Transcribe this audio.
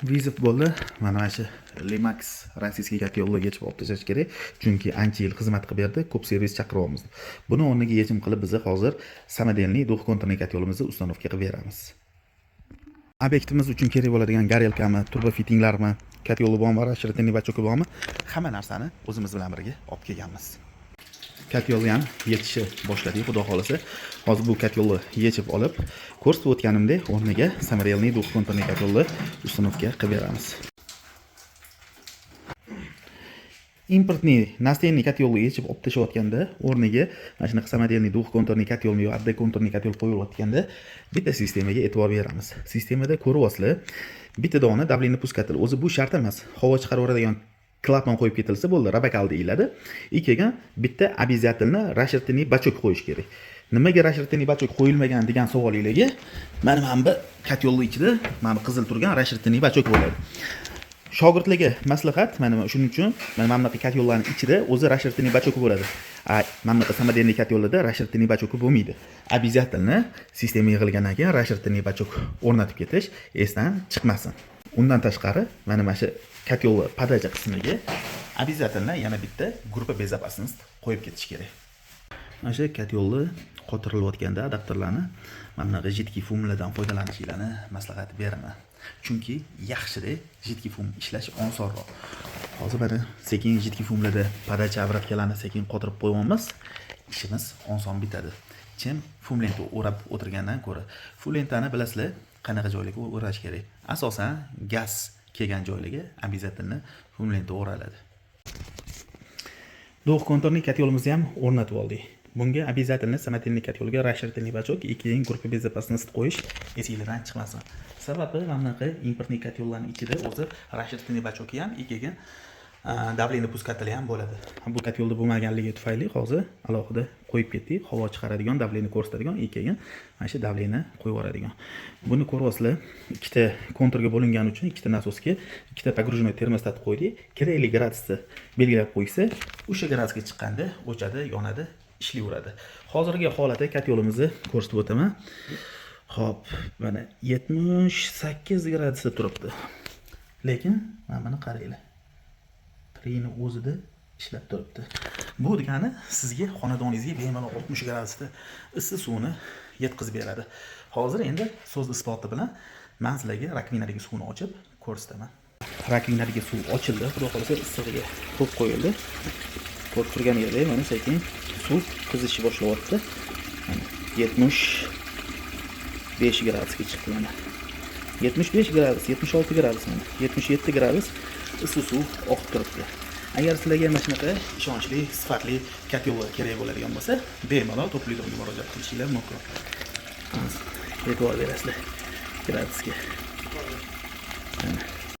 Vizit bo'ldi. Mana shu Limax rossiyskiy kotyolni yechib olib tashlash kerak, chunki ancha yil xizmat qilib berdi, ko'p servis chaqiryapmiz. Buni o'rniga yechim qilib biz hozir samodelniy двухконтурный kotyolimizni установка qilib beramiz. Obyektimiz uchun kerak bo'ladigan garelkami, turbo fittinglarmi, kotyolni bormi, расширительный bachok bormi, hamma narsani o'zimiz bilan birga olib kelganmiz. Kotyolni ham yechishni boshladik, xudo xolasa. Hozir bu kotyolni yechib olib, ko'rsatib o'tganimdek o'rniga samodelniy двухконтурный kotyolni установка qilib beramiz. Importniy настенный kotyolni yechib olib tashlayotganda o'rniga mana shunaqa samodelniy двухконтурный kotyolni yo одноконтурный kotyol qo'yilayotganda bitta sistemaga e'tibor beramiz. Sistemada ko'ryapsizlar, bitta dona давление пускатель. O'zi bu shart emas. Havo chiqaraveradigan klapan qo'yib ketilsa bo'ldi, rabakal deyiladi. Ikkiga bitta обязательно расширительный bachok qo'yish kerak. Nimaga расширительный bachok qo'yilmagan degan savolingizga mana bu kotyolning ichida mana qizil turgan расширительный bachok bo'ladi. Shogirdlarga maslahat, mana shuning uchun mana bunaqa kotyollarning ichida o'zi расширительный bachok bo'ladi. Mana bunaqa samodelniy kotyollarda расширительный bachok bo'lmaydi. Обязательно sistema yig'ilgandan keyin расширительный bachok o'rnatib ketish esdan chiqmasin. Undan tashqari mana shu kotyolni podaja qismiga обязательно yana bitta gruppa безопасность qo'yib ketish kerak. Mana shu kotyolni qotirilayotganda adapterlarni mana bunaqa jiddiy fumlardan foydalanishinglarni maslahat beraman. Chunki yaxshida jiddiy fum ishlash osonroq. Hozir mana sekin jiddiy fumlarda podaja obratkalarni sekin qotirib qo'yamiz, ishimiz oson bitadi. Chem fum lenta o'rab o'tirgandan ko'ra, fum lentani bilasizlar, qanaqa joylarga o'rash kerak. Asosan gaz kelgan joylarga обязательно fum lenta o'raladi. Двухконтурный kotyolimizni ham o'rnatib oldik. Bunga обязательно samodelniy kotyolga расширительный bachok, keyin группа безопасности qo'yish esingizdan chiqmasin. Sababi mana bunaqa importniy kotyollarning ichida o'zi расширительный bachoki ham, keyin давление пускатели ham bo'ladi. Bu kotyolda bo'lmaganligi tufayli hozir alohida qo'yib ketdik. Havo chiqaradigan, давление ko'rsatadigan, keyin mana shu давление qo'yib yuboradigan. Buni ko'ryapsizlar, ikkita konturga bo'lingan uchun ikkita nasosga ikkita погруженный termostat qo'ydik. Kerakli gradusni belgilab qo'ysa, o'sha gradusga chiqqanda o'chadi, yonadi, ishlayveradi. Hozirgi holati kotyolimizni ko'rsatib o'taman. Xo'p, mana 78 gradusda turibdi. Lekin mana buni qaranglar. Rini o'zida ishlab turibdi. Bu degani sizga xonadoningizga bemalol 60 gradusda issiq suvni yetkazib beradi. Hozir endi so'z isboti bilan men sizlarga rakvinadagi suvni ochib ko'rsataman. Rakvinadagi suv ochildi, xudo xolasa issig'iga qo'yib qo'yildi. Ko'rib turganingizdek, mana sekin suv qizishni boshlayapti. Mana 75 gradusga chiqdi mana. 75 gradus, 76 gradus, 77 gradus issiq suv oqib turibdi. Agar sizlarga mana shunaqa ishonchli, sifatli kotyollar kerak bo'ladigan bo'lsa, bemalol to'pliqga murojaat qilishingiz mumkin. E'tibor berasizlar gradusga.